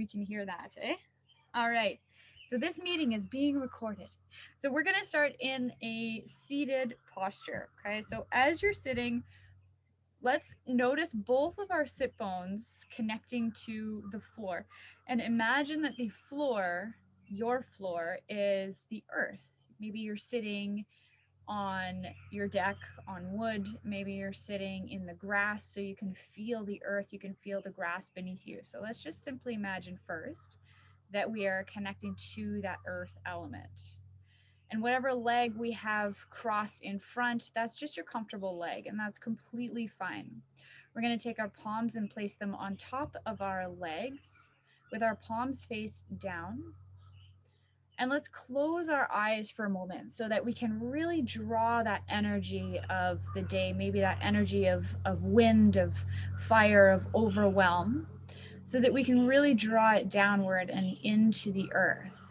we can hear that, eh? All right. So this meeting is being recorded. So we're going to start in a seated posture. Okay. So as you're sitting, let's notice both of our sit bones connecting to the floor. And imagine that the floor, your floor, is the earth. Maybe you're sitting on your deck on wood. Maybe you're sitting in the grass so you can feel the earth, you can feel the grass beneath you. So let's just simply imagine first that we are connecting to that earth element. And whatever leg we have crossed in front, that's just your comfortable leg, and that's completely fine. We're going to take our palms and place them on top of our legs with our palms face down. And let's close our eyes for a moment so that we can really draw that energy of the day, maybe that energy of wind, of fire, of overwhelm, so that we can really draw it downward and into the earth.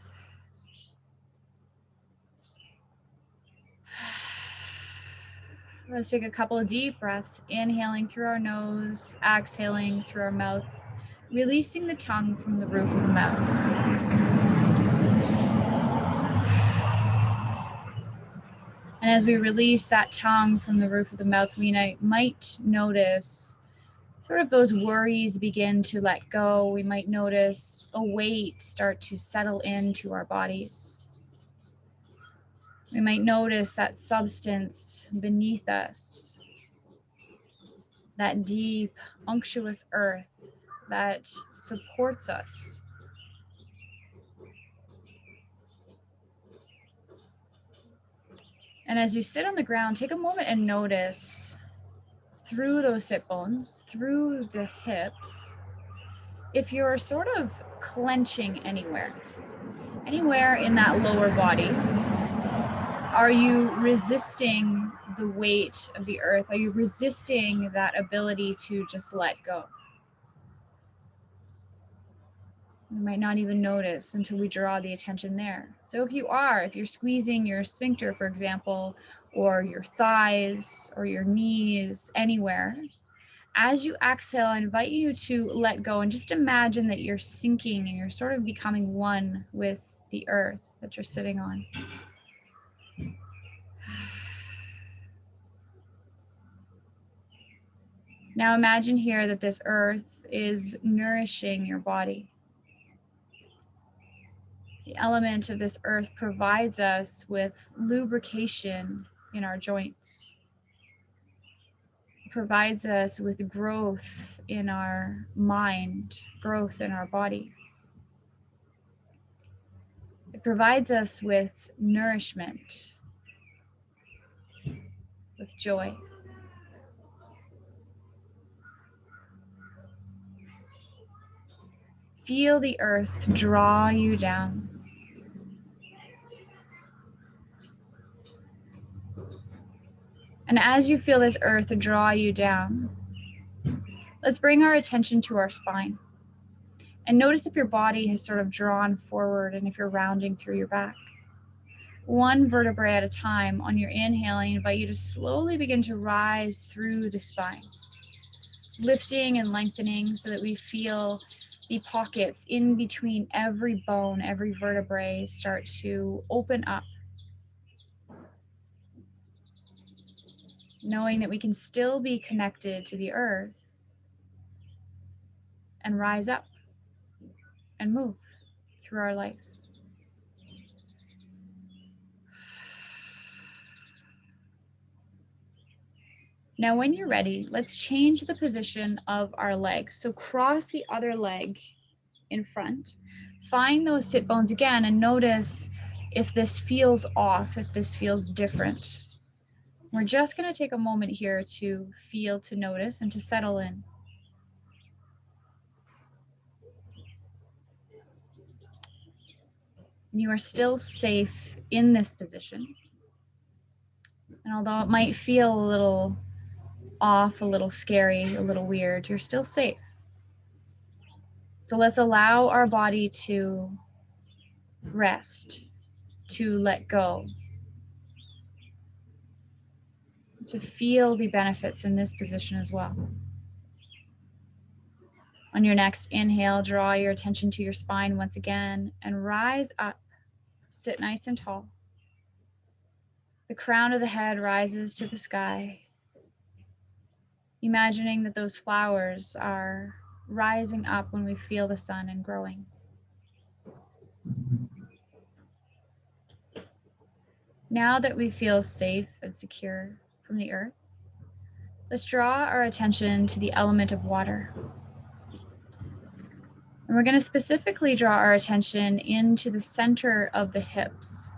Let's take a couple of deep breaths, inhaling through our nose, exhaling through our mouth, releasing the tongue from the roof of the mouth. And as we release that tongue from the roof of the mouth, we might notice sort of those worries begin to let go. We might notice a weight start to settle into our bodies. We might notice that substance beneath us, that deep, unctuous earth that supports us. And as you sit on the ground, take a moment and notice through those sit bones, through the hips, if you're sort of clenching anywhere in that lower body. Are you resisting the weight of the earth? Are you resisting that ability to just let go? You might not even notice until we draw the attention there. So if you're squeezing your sphincter, for example, or your thighs or your knees, anywhere, as you exhale, I invite you to let go and just imagine that you're sinking and you're sort of becoming one with the earth that you're sitting on. Now imagine here that this earth is nourishing your body. The element of this earth provides us with lubrication in our joints. It provides us with growth in our mind, growth in our body. It provides us with nourishment, with joy. Feel the earth draw you down. And as you feel this earth draw you down, let's bring our attention to our spine. And notice if your body has sort of drawn forward and if you're rounding through your back. One vertebrae at a time. On your inhaling, I invite you to slowly begin to rise through the spine, lifting and lengthening so that we feel the pockets in between every bone, every vertebrae start to open up. Knowing that we can still be connected to the earth and rise up and move through our life. Now, when you're ready, let's change the position of our legs. So cross the other leg in front. Find those sit bones again and notice if this feels off, if this feels different. We're just going to take a moment here to feel, to notice, and to settle in. You are still safe in this position. And although it might feel a little off, a little scary, a little weird, you're still safe. So let's allow our body to rest, to let go, to feel the benefits in this position as well. On your next inhale, draw your attention to your spine once again and rise up. Sit nice and tall. The crown of the head rises to the sky, imagining that those flowers are rising up when we feel the sun and growing. Now that we feel safe and secure from the earth, let's draw our attention to the element of water. And we're going to specifically draw our attention into the center of the hips.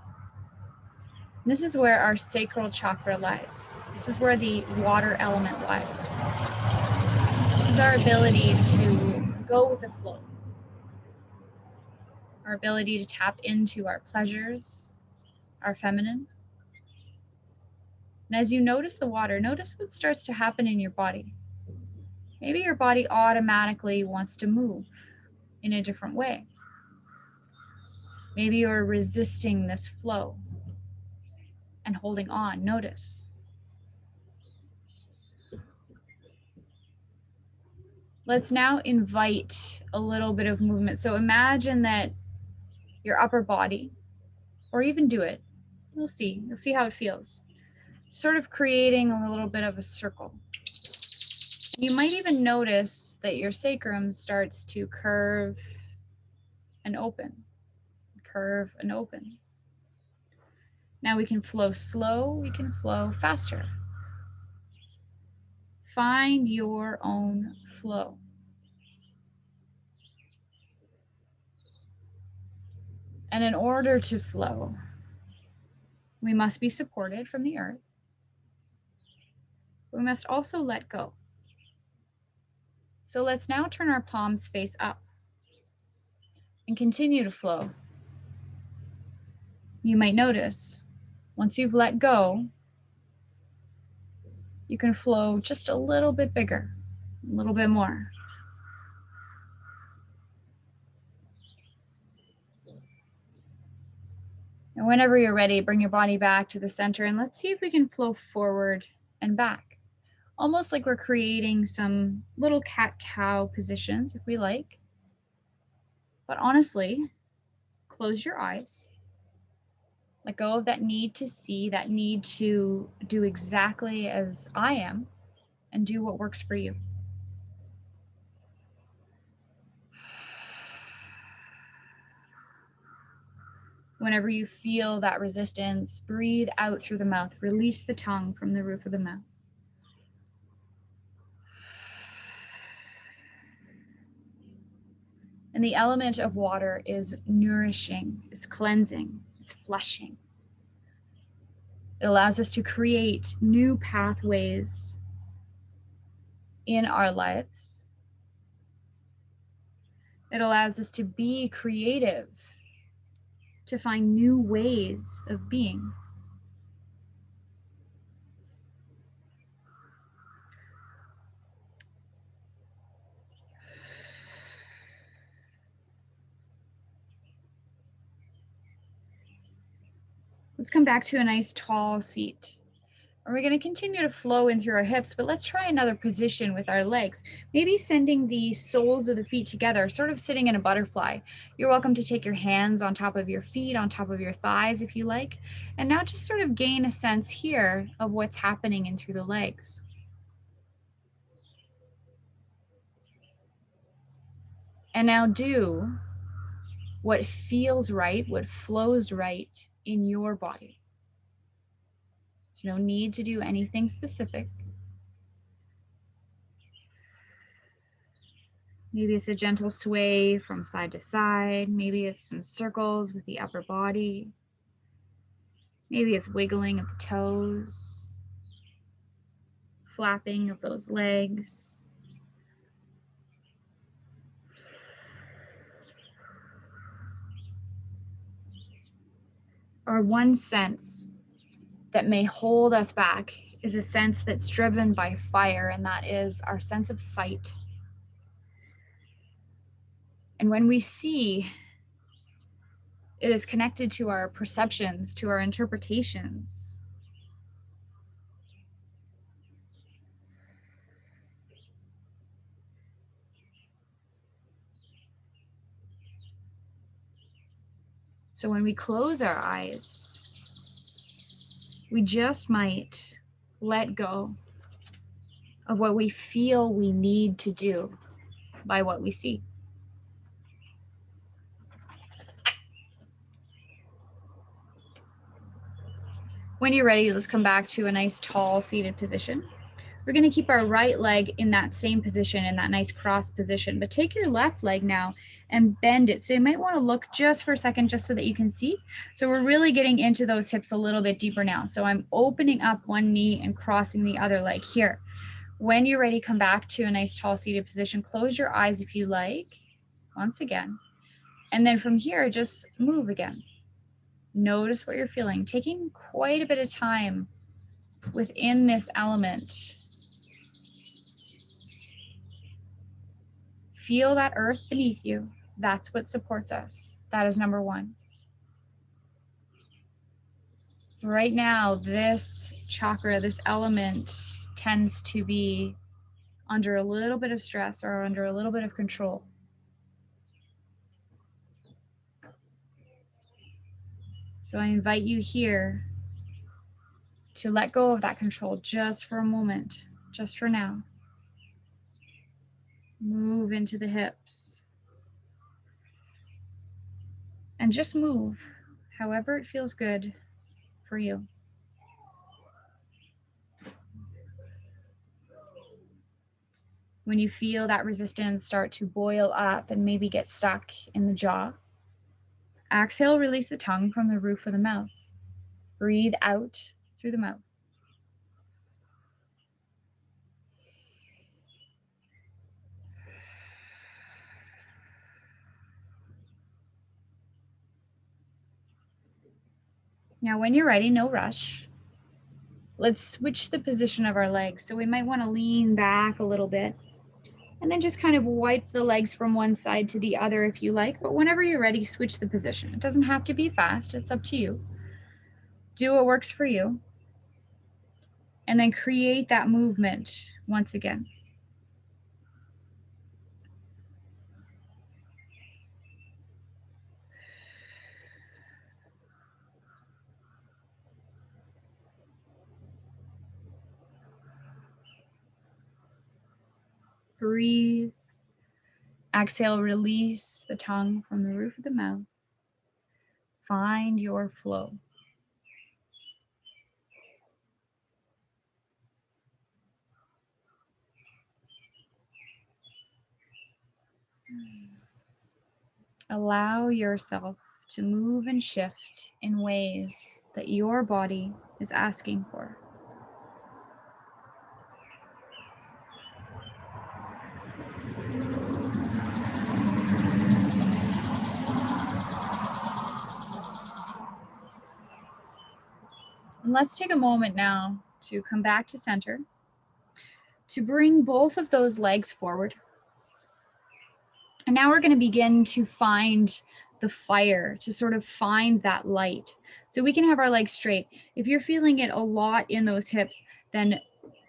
And this is where our sacral chakra lies. This is where the water element lies. This is our ability to go with the flow. Our ability to tap into our pleasures, our feminine. And as you notice the water, notice what starts to happen in your body. Maybe your body automatically wants to move in a different way. Maybe you're resisting this flow and holding on. Notice. Let's now invite a little bit of movement. So imagine that your upper body, or even do it, you'll see how it feels. Sort of creating a little bit of a circle. You might even notice that your sacrum starts to curve and open, curve and open. Now we can flow slow, we can flow faster. Find your own flow. And in order to flow, we must be supported from the earth. We must also let go. So let's now turn our palms face up and continue to flow. You might notice, once you've let go, you can flow just a little bit bigger, a little bit more. And whenever you're ready, bring your body back to the center and let's see if we can flow forward and back. Almost like we're creating some little cat-cow positions if we like. But honestly, close your eyes. Let go of that need to see, that need to do exactly as I am, and do what works for you. Whenever you feel that resistance, breathe out through the mouth. Release the tongue from the roof of the mouth. And the element of water is nourishing, it's cleansing, it's flushing. It allows us to create new pathways in our lives. It allows us to be creative, to find new ways of being. Let's come back to a nice tall seat. And we're going to continue to flow in through our hips, but let's try another position with our legs. Maybe sending the soles of the feet together, sort of sitting in a butterfly. You're welcome to take your hands on top of your feet, on top of your thighs if you like. And now just sort of gain a sense here of what's happening in through the legs. And now do what feels right, what flows right in your body. There's no need to do anything specific. Maybe it's a gentle sway from side to side. Maybe it's some circles with the upper body. Maybe it's wiggling of the toes, flapping of those legs. Or one sense that may hold us back is a sense that's driven by fire, and that is our sense of sight. And when we see, it is connected to our perceptions, to our interpretations. So when we close our eyes, we just might let go of what we feel we need to do by what we see. When you're ready, let's come back to a nice tall seated position. We're going to keep our right leg in that same position, in that nice cross position, but take your left leg now and bend it. So you might want to look just for a second just so that you can see. So we're really getting into those hips a little bit deeper now. So I'm opening up one knee and crossing the other leg here. When you're ready, come back to a nice tall seated position. Close your eyes if you like, once again. And then from here, just move again. Notice what you're feeling, taking quite a bit of time within this element. Feel that earth beneath you. That's what supports us. That is number one. Right now, this chakra, this element tends to be under a little bit of stress or under a little bit of control. So I invite you here to let go of that control just for a moment, just for now. Move into the hips. And just move however it feels good for you. When you feel that resistance start to boil up and maybe get stuck in the jaw, exhale, release the tongue from the roof of the mouth. Breathe out through the mouth. Now, when you're ready, no rush. Let's switch the position of our legs. So we might want to lean back a little bit and then just kind of wipe the legs from one side to the other if you like. But whenever you're ready, switch the position. It doesn't have to be fast. It's up to you. Do what works for you. And then create that movement once again. Breathe. Exhale, release the tongue from the roof of the mouth. Find your flow. Allow yourself to move and shift in ways that your body is asking for. And let's take a moment now to come back to center, to bring both of those legs forward. And now we're going to begin to find the fire, to sort of find that light. So we can have our legs straight. If you're feeling it a lot in those hips, then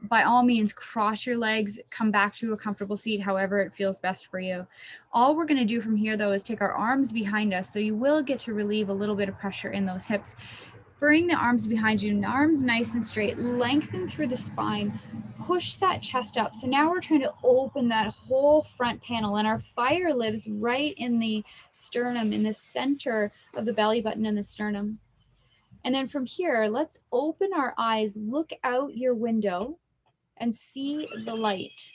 by all means, cross your legs, come back to a comfortable seat, however it feels best for you. All we're going to do from here, though, is take our arms behind us. So you will get to relieve a little bit of pressure in those hips. Bring the arms behind you, arms nice and straight, lengthen through the spine, push that chest up. So now we're trying to open that whole front panel, and our fire lives right in the sternum, in the center of the belly button and the sternum. And then from here, let's open our eyes, look out your window and see the light.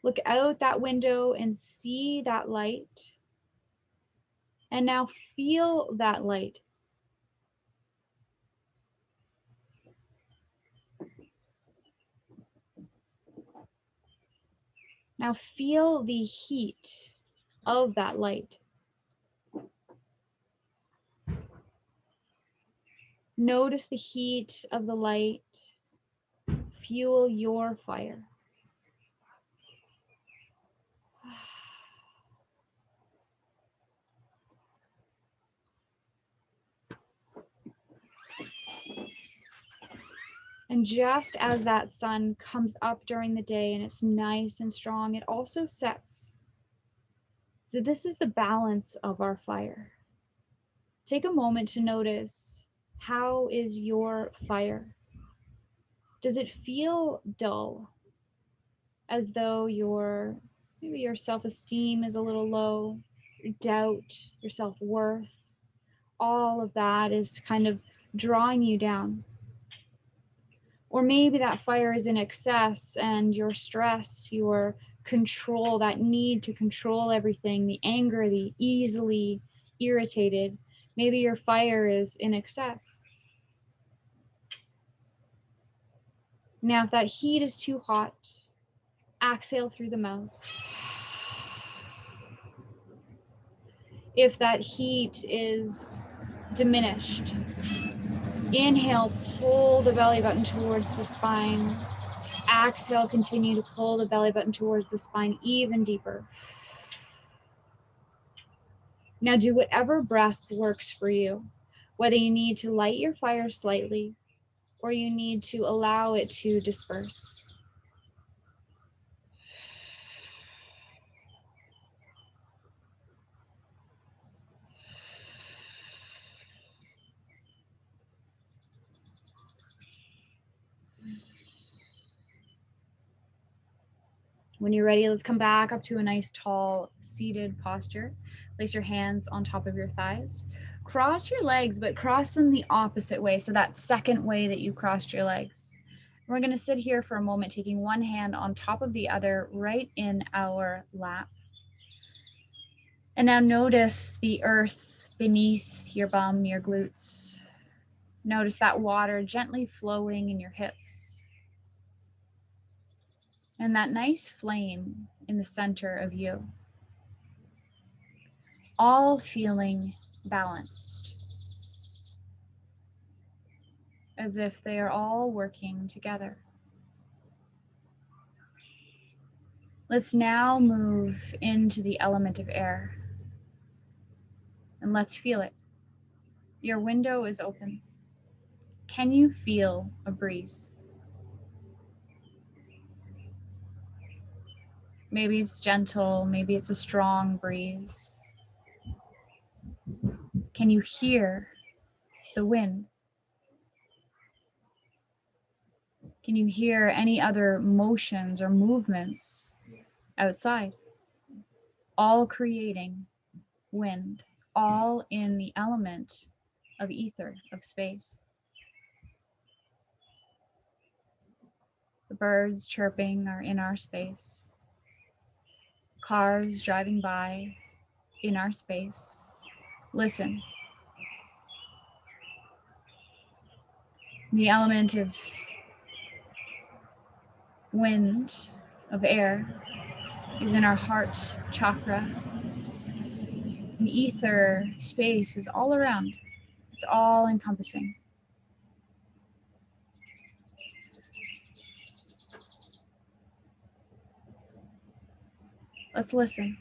Look out that window and see that light. And now feel that light. Now feel the heat of that light. Notice the heat of the light. Fuel your fire. And just as that sun comes up during the day and it's nice and strong, it also sets. So this is the balance of our fire. Take a moment to notice, how is your fire? Does it feel dull? As though maybe your self-esteem is a little low, your doubt, your self-worth, all of that is kind of drawing you down. Or maybe that fire is in excess and your stress, your control, that need to control everything, the anger, the easily irritated, maybe your fire is in excess. Now, if that heat is too hot, exhale through the mouth. If that heat is diminished, inhale, pull the belly button towards the spine. Exhale, continue to pull the belly button towards the spine even deeper. Now do whatever breath works for you, whether you need to light your fire slightly or you need to allow it to disperse. When you're ready, let's come back up to a nice tall seated posture. Place your hands on top of your thighs. Cross your legs, but cross them the opposite way. So that second way that you crossed your legs. We're going to sit here for a moment, taking one hand on top of the other right in our lap. And now notice the earth beneath your bum, your glutes. Notice that water gently flowing in your hips. And that nice flame in the center of you. All feeling balanced. As if they are all working together. Let's now move into the element of air. And let's feel it. Your window is open. Can you feel a breeze? Maybe it's gentle, maybe it's a strong breeze. Can you hear the wind? Can you hear any other motions or movements outside? All creating wind, all in the element of ether, of space. The birds chirping are in our space. Cars driving by in our space. Listen. The element of wind, of air, is in our heart chakra. And ether, space is all around. It's all encompassing. Let's listen.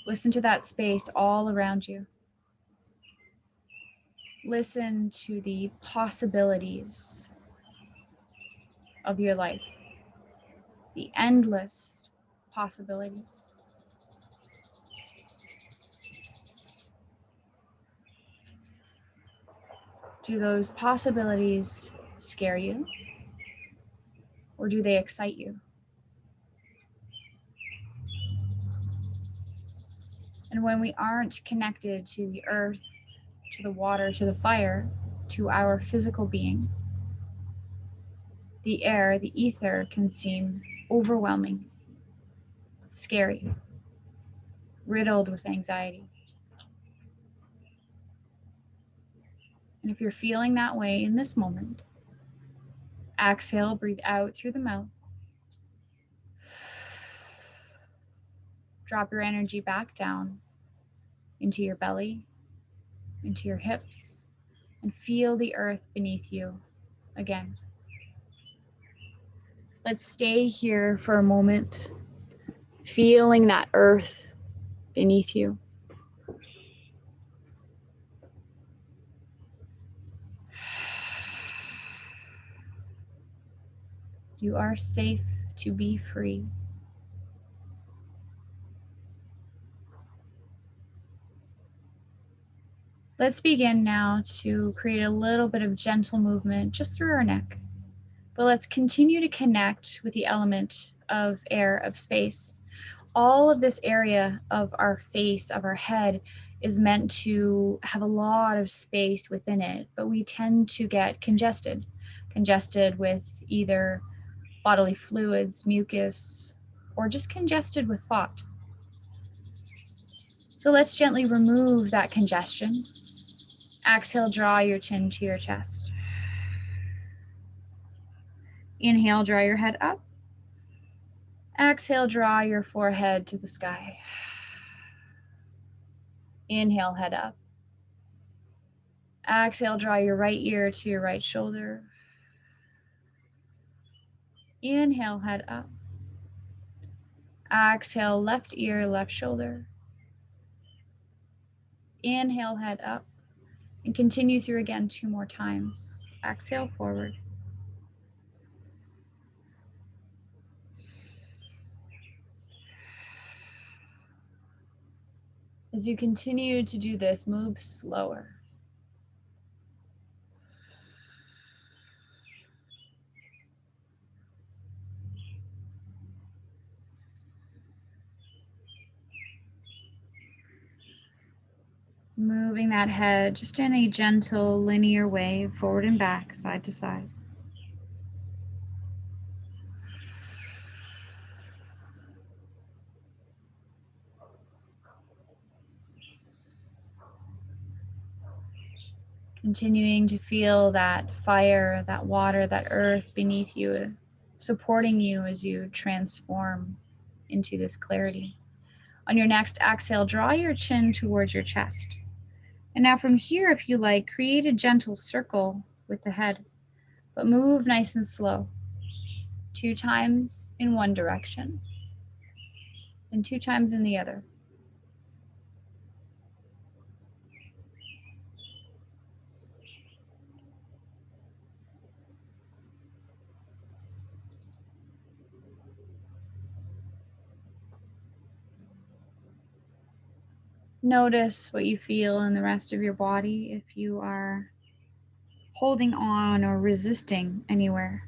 Listen to that space all around you. Listen to the possibilities of your life, the endless possibilities. Do those possibilities scare you, or do they excite you? And when we aren't connected to the earth, to the water, to the fire, to our physical being, the air, the ether can seem overwhelming, scary, riddled with anxiety. And if you're feeling that way in this moment, exhale, breathe out through the mouth. Drop your energy back down into your belly, into your hips, and feel the earth beneath you again. Let's stay here for a moment, feeling that earth beneath you. You are safe to be free. Let's begin now to create a little bit of gentle movement just through our neck. But let's continue to connect with the element of air, of space. All of this area of our face, of our head, is meant to have a lot of space within it, but we tend to get congested with either bodily fluids, mucus, or just congested with thought. So let's gently remove that congestion. Exhale, draw your chin to your chest. Inhale, draw your head up. Exhale, draw your forehead to the sky. Inhale, head up. Exhale, draw your right ear to your right shoulder. Inhale, head up. Exhale, left ear, left shoulder. Inhale, head up. And continue through again 2 more times. Exhale, forward. As you continue to do this, move slower. Moving that head just in a gentle linear way, forward and back, side to side. Continuing to feel that fire, that water, that earth beneath you, supporting you as you transform into this clarity. On your next exhale, draw your chin towards your chest. And now from here, if you like, create a gentle circle with the head, but move nice and slow. 2 times in one direction and 2 times in the other. Notice what you feel in the rest of your body if you are holding on or resisting anywhere.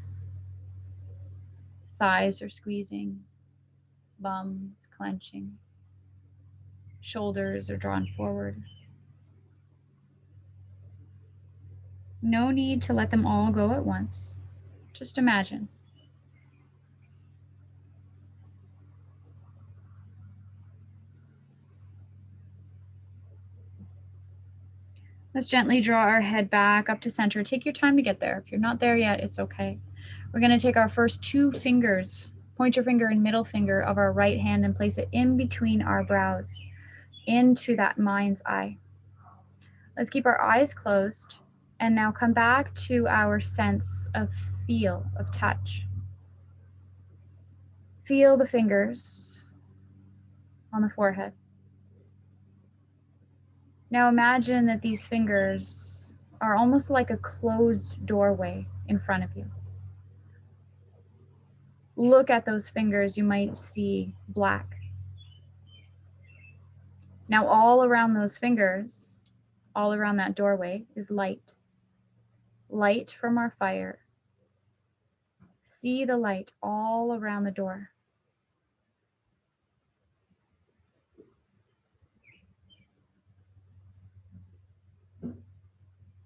Thighs are squeezing, bum is clenching, shoulders are drawn forward. No need to let them all go at once. Just imagine. Let's gently draw our head back up to center. Take your time to get there. If you're not there yet, it's okay. We're going to take our first 2 fingers, pointer finger and middle finger of our right hand, and place it in between our brows, into that mind's eye. Let's keep our eyes closed and now come back to our sense of feel, of touch. Feel the fingers on the forehead. Now imagine that these fingers are almost like a closed doorway in front of you. Look at those fingers, you might see black. Now all around those fingers, all around that doorway is light. Light from our fire. See the light all around the door.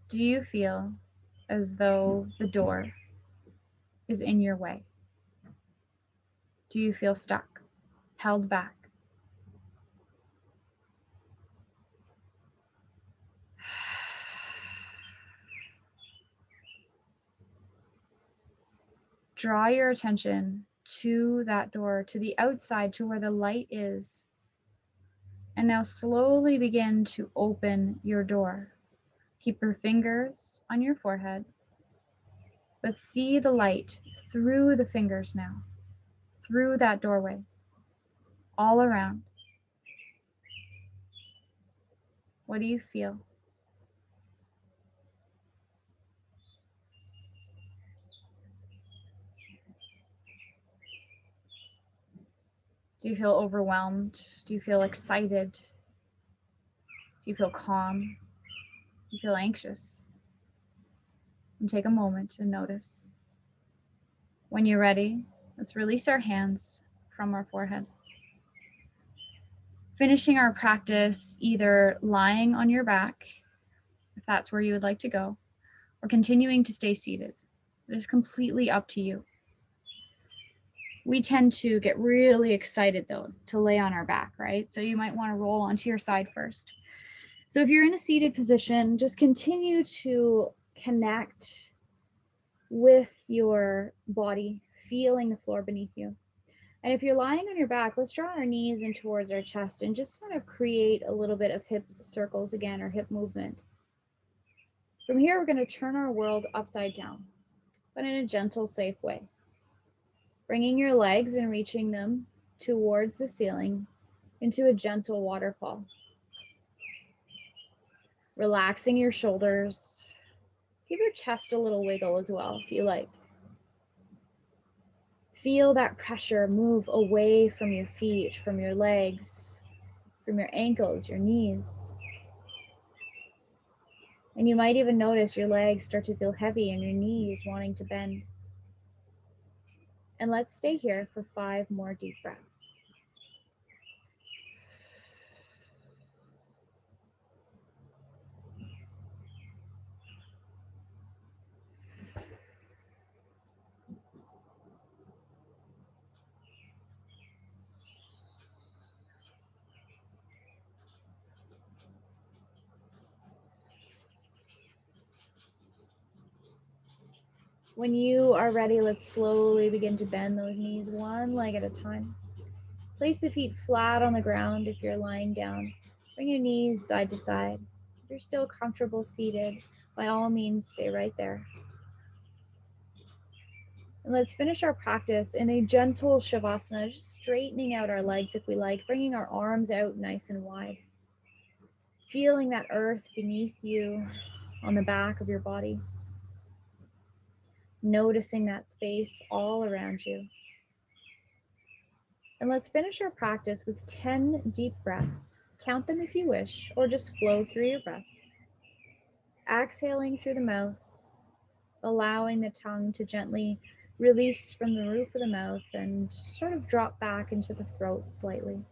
Do you feel as though the door is in your way? Do you feel stuck, held back? Draw your attention to that door, to the outside, to where the light is. And now slowly begin to open your door. Keep your fingers on your forehead, but see the light through the fingers now, through that doorway, all around. What do you feel? Do you feel overwhelmed? Do you feel excited? Do you feel calm? Do you feel anxious? And take a moment to notice. When you're ready, let's release our hands from our forehead. Finishing our practice either lying on your back, if that's where you would like to go, or continuing to stay seated. It is completely up to you. We tend to get really excited though to lay on our back, right? So you might want to roll onto your side first. So if you're in a seated position, just continue to connect with your body, feeling the floor beneath you. And if you're lying on your back, let's draw our knees in towards our chest and just sort of create a little bit of hip circles again, or hip movement. From here, we're going to turn our world upside down, but in a gentle, safe way. Bringing your legs and reaching them towards the ceiling into a gentle waterfall. Relaxing your shoulders. Give your chest a little wiggle as well, if you like. Feel that pressure move away from your feet, from your legs, from your ankles, your knees. And you might even notice your legs start to feel heavy and your knees wanting to bend. And let's stay here for 5 more deep breaths. When you are ready, let's slowly begin to bend those knees one leg at a time. Place the feet flat on the ground if you're lying down. Bring your knees side to side. If you're still comfortable seated, by all means, stay right there. And let's finish our practice in a gentle Shavasana, just straightening out our legs if we like, bringing our arms out nice and wide. Feeling that earth beneath you on the back of your body. Noticing that space all around you. And let's finish our practice with 10 deep breaths. Count them if you wish, or just flow through your breath. Exhaling through the mouth, allowing the tongue to gently release from the roof of the mouth and sort of drop back into the throat slightly.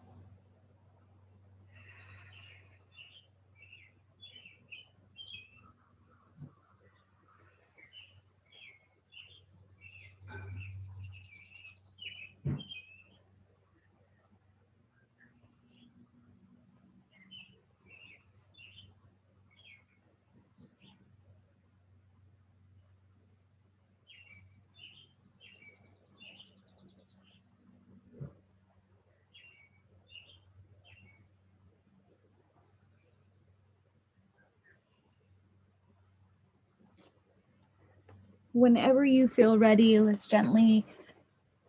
Whenever you feel ready, let's gently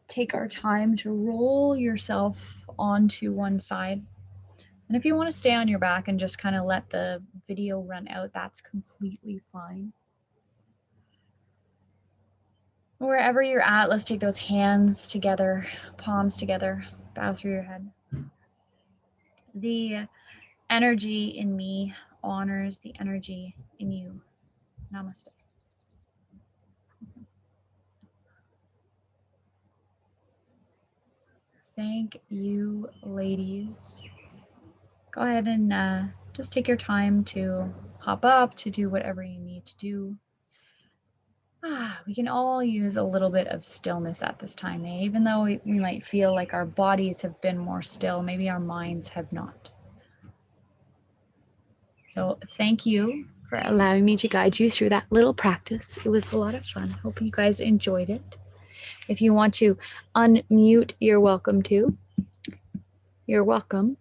take our time to roll yourself onto one side. And if you want to stay on your back and just kind of let the video run out, that's completely fine. Wherever you're at, let's take those hands together, palms together, bow through your head. The energy in me honors the energy in you. Namaste. Thank you, ladies. Go ahead and just take your time to hop up, to do whatever you need to do. We can all use a little bit of stillness at this time, eh? Even though we might feel like our bodies have been more still, maybe our minds have not. So thank you for allowing me to guide you through that little practice. It was a lot of fun. Hope you guys enjoyed it. If you want to unmute, you're welcome to. You're welcome.